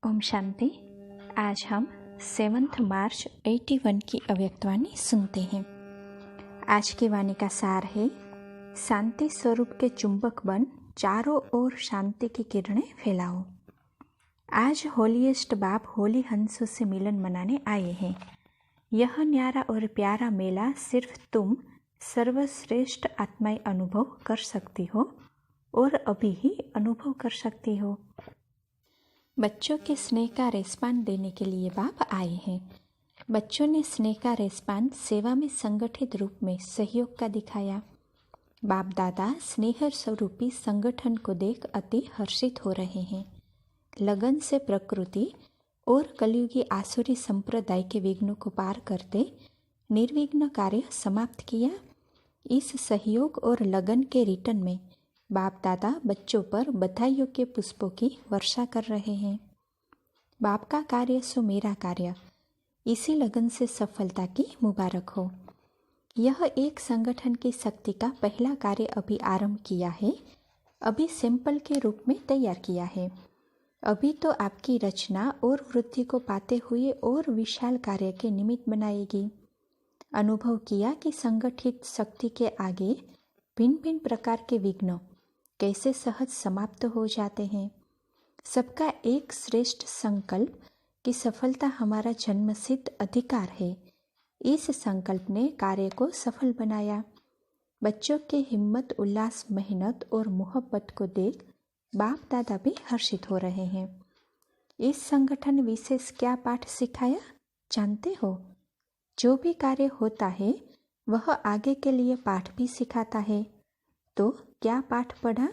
ओम शांति। आज हम 7 मार्च 81 की अव्यक्तवाणी सुनते हैं। आज की वाणी का सार है, शांति स्वरूप के चुंबक बन चारों ओर शांति की किरणें फैलाओ। आज होलीएस्ट बाप होली हंसों से मिलन मनाने आए हैं। यह न्यारा और प्यारा मेला सिर्फ तुम सर्वश्रेष्ठ आत्माएं अनुभव कर सकती हो और अभी ही अनुभव कर सकती हो। बच्चों के स्नेह का रेस्पॉन्स देने के लिए बाप आए हैं। बच्चों ने स्नेह का रेस्पॉन्स सेवा में संगठित रूप में सहयोग का दिखाया। बाप दादा स्नेह स्वरूपी संगठन को देख अति हर्षित हो रहे हैं। लगन से प्रकृति और कलयुगी आसुरी संप्रदाय के विघ्नों को पार करते निर्विघ्न कार्य समाप्त किया। इस सहयोग और लगन के रिटर्न में बाप दादा बच्चों पर बधाइयों के पुष्पों की वर्षा कर रहे हैं। बाप का कार्य सो मेरा कार्य, इसी लगन से सफलता की मुबारक हो। यह एक संगठन की शक्ति का पहला कार्य अभी आरंभ किया है, अभी सैंपल के रूप में तैयार किया है। अभी तो आपकी रचना और वृद्धि को पाते हुए और विशाल कार्य के निमित्त बनाएगी। अनुभव किया कि संगठित शक्ति के आगे भिन्न भिन्न प्रकार के विघ्न कैसे सहज समाप्त हो जाते हैं। सबका एक श्रेष्ठ संकल्प कि सफलता हमारा जन्मसिद्ध अधिकार है। इस संकल्प ने कार्य को सफल बनाया। बच्चों के हिम्मत, उल्लास, मेहनत और मोहब्बत को देख बाप दादा भी हर्षित हो रहे हैं। इस संगठन विशेष क्या पाठ सिखाया जानते हो? जो भी कार्य होता है वह आगे के लिए पाठ भी सिखाता है। तो क्या पाठ पढ़ा?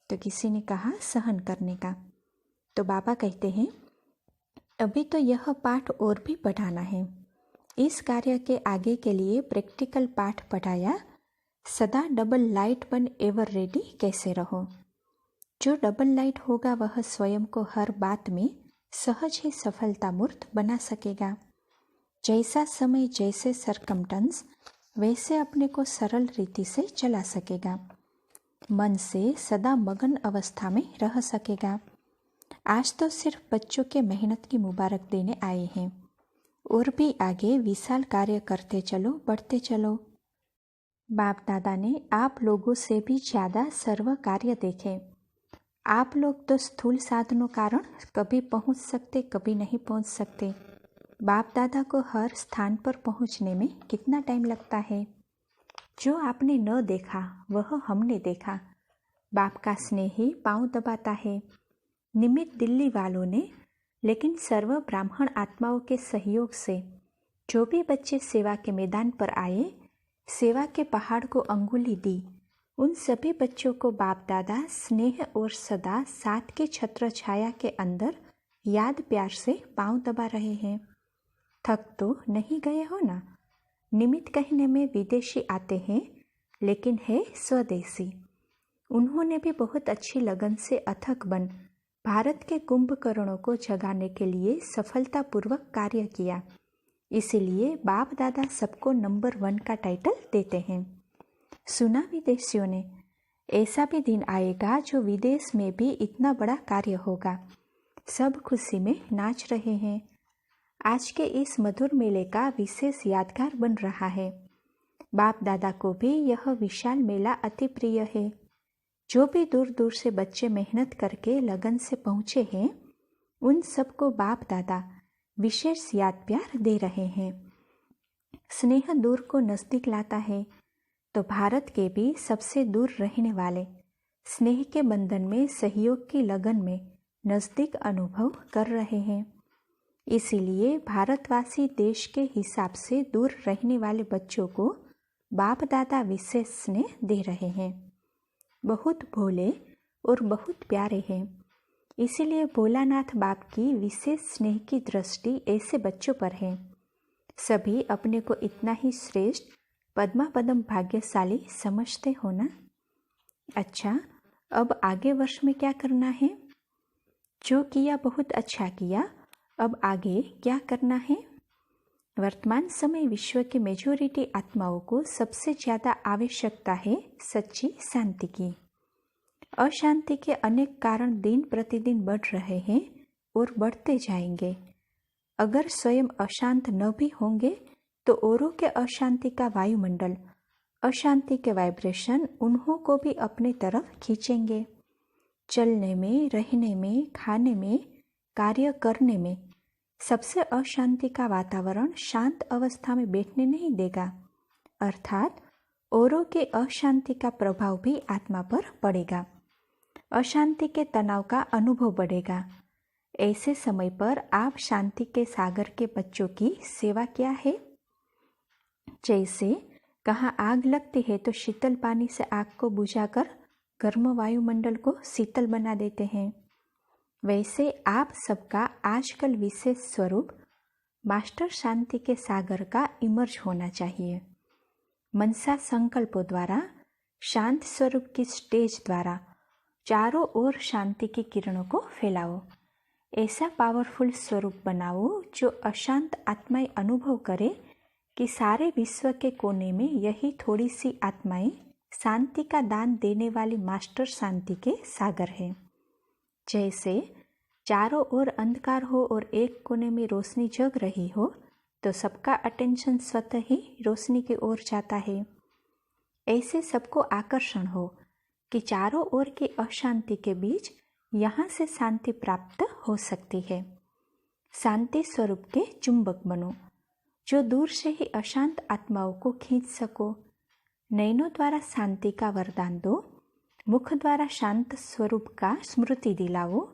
तो किसी ने कहा सहन करने का। तो बाबा कहते हैं अभी तो यह पाठ और भी पढ़ाना है। इस कार्य के आगे के लिए प्रैक्टिकल पाठ पढ़ाया। सदा डबल लाइट बन एवर रेडी कैसे रहो। जो डबल लाइट होगा वह स्वयं को हर बात में सहज ही सफलता मूर्त बना सकेगा। जैसा समय, जैसे सरकमटेंस, वैसे अपने को सरल रीति से चला सकेगा। मन से सदा मगन अवस्था में रह सकेगा। आज तो सिर्फ बच्चों के मेहनत की मुबारक देने आए हैं और भी आगे विशाल कार्य करते चलो, बढ़ते चलो। बाप दादा ने आप लोगों से भी ज़्यादा सर्व कार्य देखे। आप लोग तो स्थूल साधनों कारण कभी पहुंच सकते, कभी नहीं पहुंच सकते। बाप दादा को हर स्थान पर पहुंचने में कितना टाइम लगता है। जो आपने न देखा वह हमने देखा। बाप का स्नेह ही पांव दबाता है। निमित्त दिल्ली वालों ने, लेकिन सर्व ब्राह्मण आत्माओं के सहयोग से जो भी बच्चे सेवा के मैदान पर आए, सेवा के पहाड़ को अंगुली दी, उन सभी बच्चों को बाप दादा स्नेह और सदा साथ के छत्र छाया के अंदर याद प्यार से पांव दबा रहे हैं। थक तो नहीं गए हो ना? निमित्त कहने में विदेशी आते हैं, लेकिन है स्वदेशी। उन्होंने भी बहुत अच्छी लगन से अथक बन भारत के कुंभकर्णों को जगाने के लिए सफलतापूर्वक कार्य किया। इसीलिए बाप दादा सबको नंबर 1 का टाइटल देते हैं। सुना विदेशियों ने, ऐसा भी दिन आएगा जो विदेश में भी इतना बड़ा कार्य होगा। सब खुशी में नाच रहे हैं। आज के इस मधुर मेले का विशेष यादगार बन रहा है। बाप दादा को भी यह विशाल मेला अति प्रिय है। जो भी दूर दूर से बच्चे मेहनत करके लगन से पहुँचे हैं, उन सबको बाप दादा विशेष याद प्यार दे रहे हैं। स्नेह दूर को नज़दीक लाता है, तो भारत के भी सबसे दूर रहने वाले स्नेह के बंधन में, सहयोग की लगन में नज़दीक अनुभव कर रहे हैं। इसीलिए भारतवासी देश के हिसाब से दूर रहने वाले बच्चों को बाप दादा विशेष स्नेह दे रहे हैं। बहुत भोले और बहुत प्यारे हैं। इसीलिए भोलानाथ बाप की विशेष स्नेह की दृष्टि ऐसे बच्चों पर है। सभी अपने को इतना ही श्रेष्ठ, पद्मा पदम भाग्यशाली समझते हो ना? अच्छा, अब आगे वर्ष में क्या करना है? जो किया बहुत अच्छा किया, अब आगे क्या करना है? वर्तमान समय विश्व की मेजॉरिटी आत्माओं को सबसे ज़्यादा आवश्यकता है सच्ची शांति की। अशांति के अनेक कारण दिन प्रतिदिन बढ़ रहे हैं और बढ़ते जाएंगे। अगर स्वयं अशांत न भी होंगे तो औरों के अशांति का वायुमंडल, अशांति के वाइब्रेशन उन्हों को भी अपनी तरफ खींचेंगे। चलने में, रहने में, खाने में, कार्य करने में सबसे अशांति का वातावरण शांत अवस्था में बैठने नहीं देगा, अर्थात औरों के अशांति का प्रभाव भी आत्मा पर पड़ेगा। अशांति के तनाव का अनुभव बढ़ेगा। ऐसे समय पर आप शांति के सागर के बच्चों की सेवा क्या है? जैसे कहाँ आग लगती है तो शीतल पानी से आग को बुझाकर गर्म वायुमंडल को शीतल बना देते हैं, वैसे आप सबका आजकल विशेष स्वरूप मास्टर शांति के सागर का इमर्ज होना चाहिए। मनसा संकल्पों द्वारा, शांत स्वरूप की स्टेज द्वारा चारों ओर शांति की किरणों को फैलाओ। ऐसा पावरफुल स्वरूप बनाओ जो अशांत आत्माएं अनुभव करे कि सारे विश्व के कोने में यही थोड़ी सी आत्माएं शांति का दान देने वाली मास्टर शांति के सागर है। जैसे चारों ओर अंधकार हो और एक कोने में रोशनी जग रही हो तो सबका अटेंशन स्वतः ही रोशनी की ओर जाता है। ऐसे सबको आकर्षण हो कि चारों ओर की अशांति के बीच यहाँ से शांति प्राप्त हो सकती है। शांति स्वरूप के चुंबक बनो जो दूर से ही अशांत आत्माओं को खींच सको। नयनों द्वारा शांति का वरदान दो, मुख द्वारा शांत स्वरूप का स्मृति दिलाओ,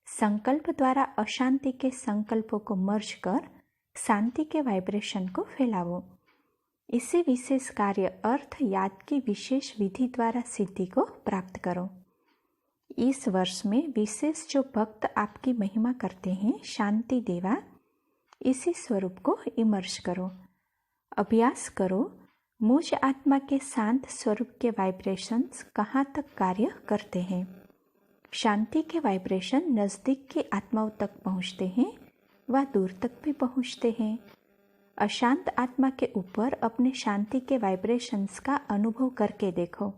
संकल्प द्वारा अशांति के संकल्पों को मर्ज कर शांति के वाइब्रेशन को फैलाओ। इसी विशेष कार्य अर्थ याद की विशेष विधि द्वारा सिद्धि को प्राप्त करो। इस वर्ष में विशेष जो भक्त आपकी महिमा करते हैं शांति देवा, इसी स्वरूप को इमर्ज करो। अभ्यास करो मुझ आत्मा के शांत स्वरूप के वाइब्रेशंस कहाँ तक कार्य करते हैं। शांति के वाइब्रेशन नज़दीक की आत्माओं तक पहुँचते हैं व दूर तक भी पहुँचते हैं। अशांत आत्मा के ऊपर अपने शांति के वाइब्रेशंस का अनुभव करके देखो।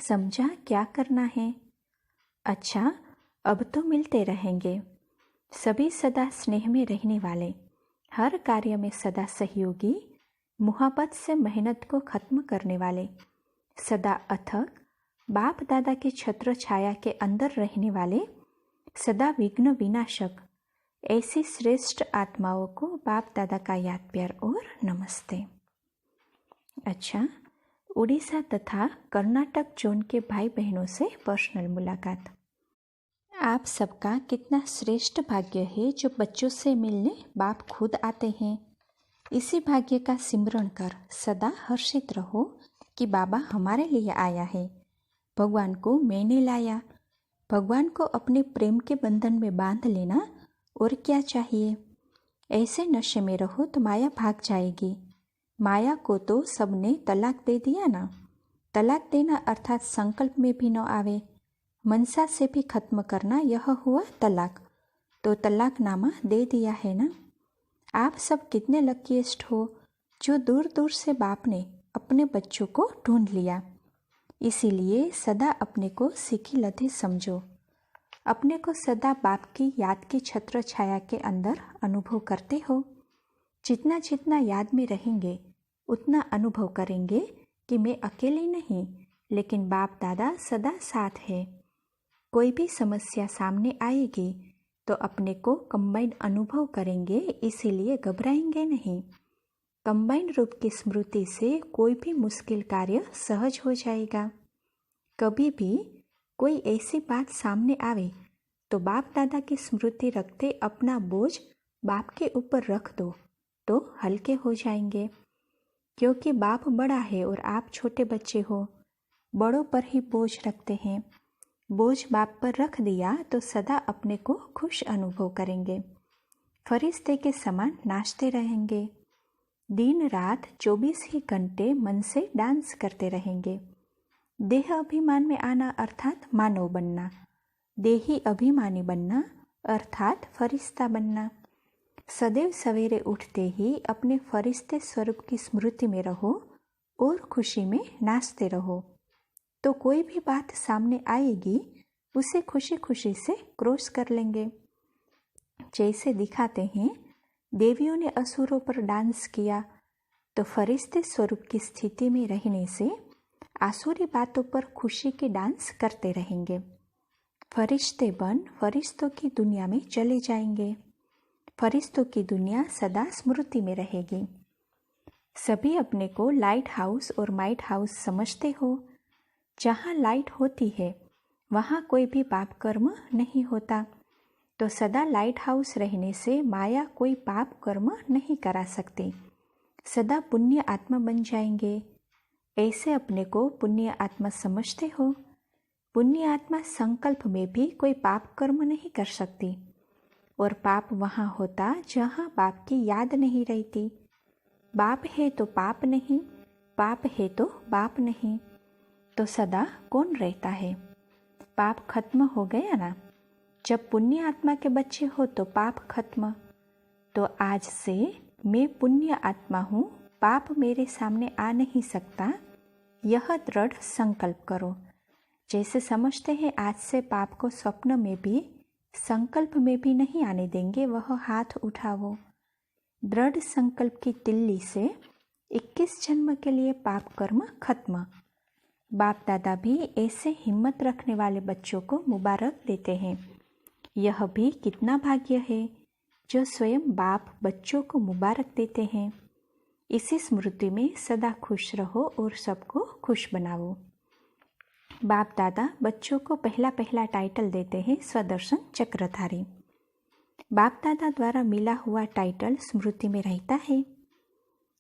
समझा क्या करना है? अच्छा, अब तो मिलते रहेंगे। सभी सदा स्नेह में रहने वाले, हर कार्य में सदा सहयोगी, मुहब्बत से मेहनत को खत्म करने वाले, सदा अथक, बाप दादा की छत्र छाया के अंदर रहने वाले, सदा विघ्न विनाशक, ऐसी श्रेष्ठ आत्माओं को बाप दादा का याद प्यार और नमस्ते। अच्छा, उड़ीसा तथा कर्नाटक जोन के भाई बहनों से पर्सनल मुलाकात। आप सबका कितना श्रेष्ठ भाग्य है जो बच्चों से मिलने बाप खुद आते हैं। इसी भाग्य का सिमरण कर सदा हर्षित रहो कि बाबा हमारे लिए आया है। भगवान को मैंने लाया। भगवान को अपने प्रेम के बंधन में बांध लेना और क्या चाहिए। ऐसे नशे में रहो तो माया भाग जाएगी। माया को तो सबने तलाक दे दिया ना। तलाक देना अर्थात संकल्प में भी न आवे, मनसा से भी खत्म करना, यह हुआ तलाक। तो तलाकनामा दे दिया है ना। आप सब कितने लकीएस्ट हो जो दूर दूर से बाप ने अपने बच्चों को ढूंढ लिया। इसीलिए सदा अपने को सीखी लधी समझो। अपने को सदा बाप की याद की छत्र छाया के अंदर अनुभव करते हो। जितना जितना याद में रहेंगे उतना अनुभव करेंगे कि मैं अकेले नहीं, लेकिन बाप दादा सदा साथ है। कोई भी समस्या सामने आएगी तो अपने को कंबाइंड अनुभव करेंगे, इसीलिए घबराएंगे नहीं। कंबाइंड रूप की स्मृति से कोई भी मुश्किल कार्य सहज हो जाएगा। कभी भी कोई ऐसी बात सामने आवे तो बाप दादा की स्मृति रखते अपना बोझ बाप के ऊपर रख दो तो हल्के हो जाएंगे। क्योंकि बाप बड़ा है और आप छोटे बच्चे हो, बड़ों पर ही बोझ रखते हैं। बोझ बाप पर रख दिया तो सदा अपने को खुश अनुभव करेंगे। फरिश्ते के समान नाचते रहेंगे। दिन रात 24 ही घंटे मन से डांस करते रहेंगे। देह अभिमान में आना अर्थात मानव बनना, देही अभिमानी बनना अर्थात फरिश्ता बनना। सदैव सवेरे उठते ही अपने फरिश्ते स्वरूप की स्मृति में रहो और खुशी में नाचते रहो। तो कोई भी बात सामने आएगी उसे खुशी खुशी से क्रॉस कर लेंगे। जैसे दिखाते हैं, देवियों ने असुरों पर डांस किया, तो फरिश्ते स्वरूप की स्थिति में रहने से आसुरी बातों पर खुशी के डांस करते रहेंगे। फरिश्ते बन फरिश्तों की दुनिया में चले जाएंगे। फरिश्तों की दुनिया सदा स्मृति में रहेगी। सभी अपने को लाइट हाउस और माइट हाउस समझते हो। जहाँ लाइट होती है वहाँ कोई भी पाप कर्म नहीं होता, तो सदा लाइट हाउस रहने से माया कोई पाप कर्म नहीं करा सकती। सदा पुण्य आत्मा बन जाएंगे। ऐसे अपने को पुण्य आत्मा समझते हो। पुण्य आत्मा संकल्प में भी कोई पाप कर्म नहीं कर सकती, और पाप वहाँ होता जहाँ बाप की याद नहीं रहती। बाप है तो पाप नहीं, पाप है तो बाप नहीं, तो सदा कौन रहता है? पाप खत्म हो गया ना। जब पुण्य आत्मा के बच्चे हो तो पाप खत्म। तो आज से मैं पुण्य आत्मा हूँ, पाप मेरे सामने आ नहीं सकता, यह दृढ़ संकल्प करो। जैसे समझते हैं आज से पाप को स्वप्न में भी, संकल्प में भी नहीं आने देंगे, वह हाथ उठाओ। दृढ़ संकल्प की तिल्ली से 21 जन्म के लिए पाप कर्म खत्म। बाप दादा भी ऐसे हिम्मत रखने वाले बच्चों को मुबारक देते हैं। यह भी कितना भाग्य है जो स्वयं बाप बच्चों को मुबारक देते हैं। इसी स्मृति में सदा खुश रहो और सबको खुश बनाओ। बाप दादा बच्चों को पहला पहला टाइटल देते हैं स्वदर्शन चक्रधारी। बाप दादा द्वारा मिला हुआ टाइटल स्मृति में रहता है।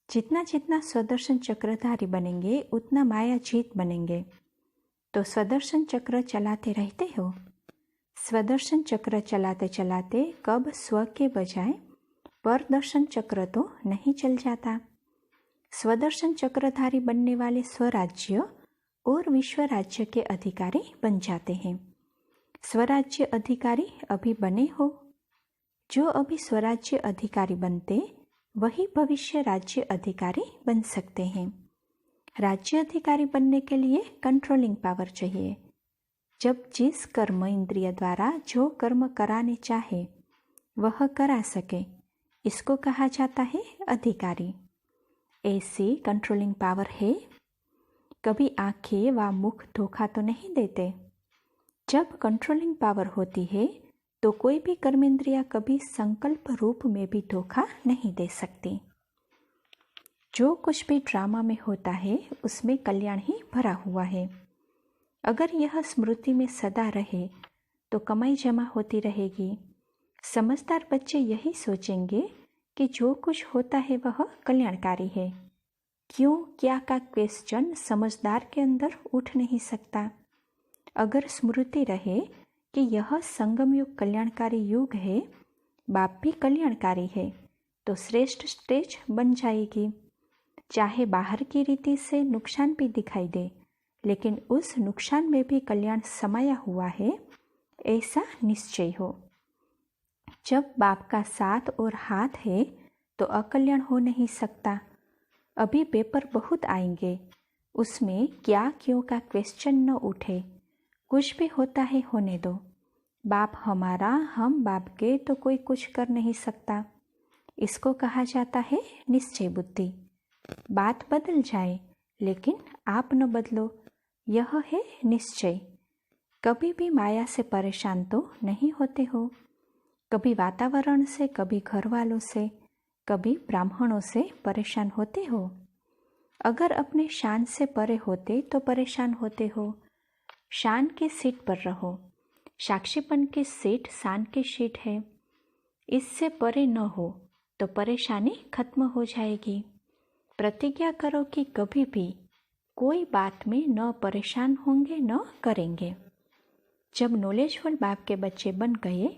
जितना जितना स्वदर्शन चक्रधारी बनेंगे उतना माया जीत बनेंगे। तो स्वदर्शन चक्र चलाते रहते हो। स्वदर्शन चक्र चलाते चलाते कब स्व के बजाय परदर्शन चक्र तो नहीं चल जाता। स्वदर्शन चक्रधारी बनने वाले स्वराज्य और विश्व राज्य के अधिकारी बन जाते हैं। स्वराज्य अधिकारी अभी बने हो। जो अभी स्वराज्य अधिकारी बनते वही भविष्य राज्य अधिकारी बन सकते हैं। राज्य अधिकारी बनने के लिए कंट्रोलिंग पावर चाहिए। जब जिस कर्म इंद्रिय द्वारा जो कर्म कराने चाहे वह करा सके, इसको कहा जाता है अधिकारी। ऐसी कंट्रोलिंग पावर है। कभी आंखें व मुख धोखा तो नहीं देते। जब कंट्रोलिंग पावर होती है तो कोई भी कर्मेंद्रिया कभी संकल्प रूप में भी धोखा नहीं दे सकती। जो कुछ भी ड्रामा में होता है उसमें कल्याण ही भरा हुआ है। अगर यह स्मृति में सदा रहे तो कमाई जमा होती रहेगी। समझदार बच्चे यही सोचेंगे कि जो कुछ होता है वह कल्याणकारी है। क्यों क्या का क्वेश्चन समझदार के अंदर उठ नहीं सकता। अगर स्मृति रहे कि यह संगम युग कल्याणकारी युग है, बाप भी कल्याणकारी है, तो श्रेष्ठ स्टेज बन जाएगी। चाहे बाहर की रीति से नुकसान भी दिखाई दे, लेकिन उस नुकसान में भी कल्याण समाया हुआ है, ऐसा निश्चय हो। जब बाप का साथ और हाथ है तो अकल्याण हो नहीं सकता। अभी पेपर बहुत आएंगे, उसमें क्या क्यों का क्वेश्चन न उठे। कुछ भी होता है होने दो। बाप हमारा, हम बाप के, तो कोई कुछ कर नहीं सकता। इसको कहा जाता है निश्चय बुद्धि। बात बदल जाए लेकिन आप न बदलो, यह है निश्चय। कभी भी माया से परेशान तो नहीं होते हो। कभी वातावरण से, कभी घर वालों से, कभी ब्राह्मणों से परेशान होते हो। अगर अपने शान से परे होते तो परेशान होते हो। शान की सीट पर रहो। साक्षीपन की सीट शान की सीट है। इससे परे न हो तो परेशानी खत्म हो जाएगी। प्रतिज्ञा करो कि कभी भी कोई बात में न परेशान होंगे न करेंगे। जब नॉलेजफुल बाप के बच्चे बन गए,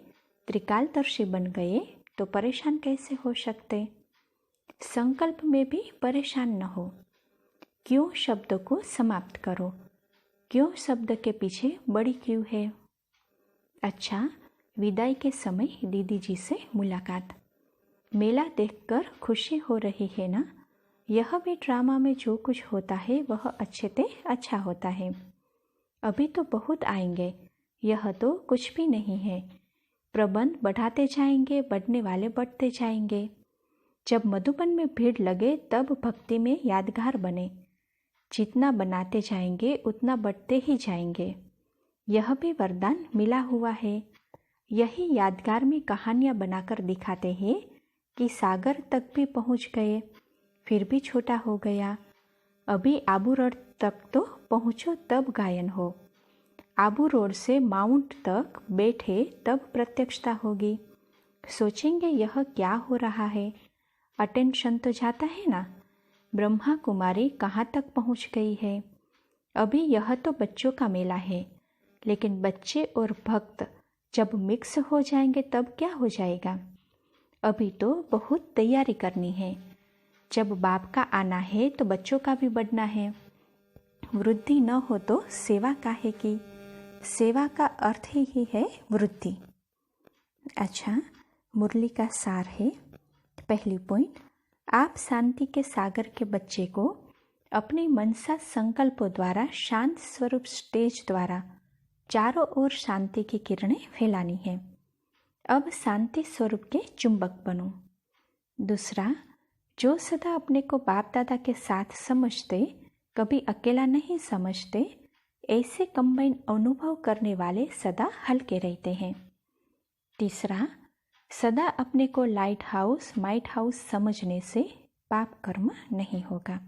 त्रिकालदर्शी बन गए, तो परेशान कैसे हो सकते। संकल्प में भी परेशान न हो। क्यों शब्द को समाप्त करो। क्यों शब्द के पीछे बड़ी क्यों है। अच्छा, विदाई के समय दीदी जी से मुलाकात। मेला देखकर खुशी हो रही है ना। यह भी ड्रामा में जो कुछ होता है वह अच्छे से अच्छा होता है। अभी तो बहुत आएंगे, यह तो कुछ भी नहीं है। प्रबंध बढ़ाते जाएंगे, बढ़ने वाले बढ़ते जाएंगे। जब मधुबन में भीड़ लगे तब भक्ति में यादगार बने। जितना बनाते जाएंगे उतना बढ़ते ही जाएंगे। यह भी वरदान मिला हुआ है। यही यादगार में कहानियाँ बनाकर दिखाते हैं कि सागर तक भी पहुँच गए, फिर भी छोटा हो गया। अभी आबू रोड तक तो पहुँचो तब गायन हो। आबू रोड से माउंट तक बैठे तब प्रत्यक्षता होगी। सोचेंगे यह क्या हो रहा है, अटेंशन तो जाता है ना। ब्रह्मा कुमारी कहाँ तक पहुँच गई है। अभी यह तो बच्चों का मेला है, लेकिन बच्चे और भक्त जब मिक्स हो जाएंगे तब क्या हो जाएगा। अभी तो बहुत तैयारी करनी है। जब बाप का आना है तो बच्चों का भी बढ़ना है। वृद्धि न हो तो सेवा काहे की। सेवा का अर्थ ही है वृद्धि। अच्छा, मुरली का सार है। पहली पॉइंट, आप शांति के सागर के बच्चे को अपने मनसा संकल्पों द्वारा शांत स्वरूप स्टेज द्वारा चारों ओर शांति की किरणें फैलानी है। अब शांति स्वरूप के चुंबक बनो। दूसरा, जो सदा अपने को बाप दादा के साथ समझते, कभी अकेला नहीं समझते, ऐसे कंबाइन अनुभव करने वाले सदा हल्के रहते हैं। तीसरा, सदा अपने को लाइट हाउस माइट हाउस समझने से पाप कर्म नहीं होगा।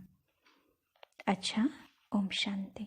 अच्छा, ओम शांति।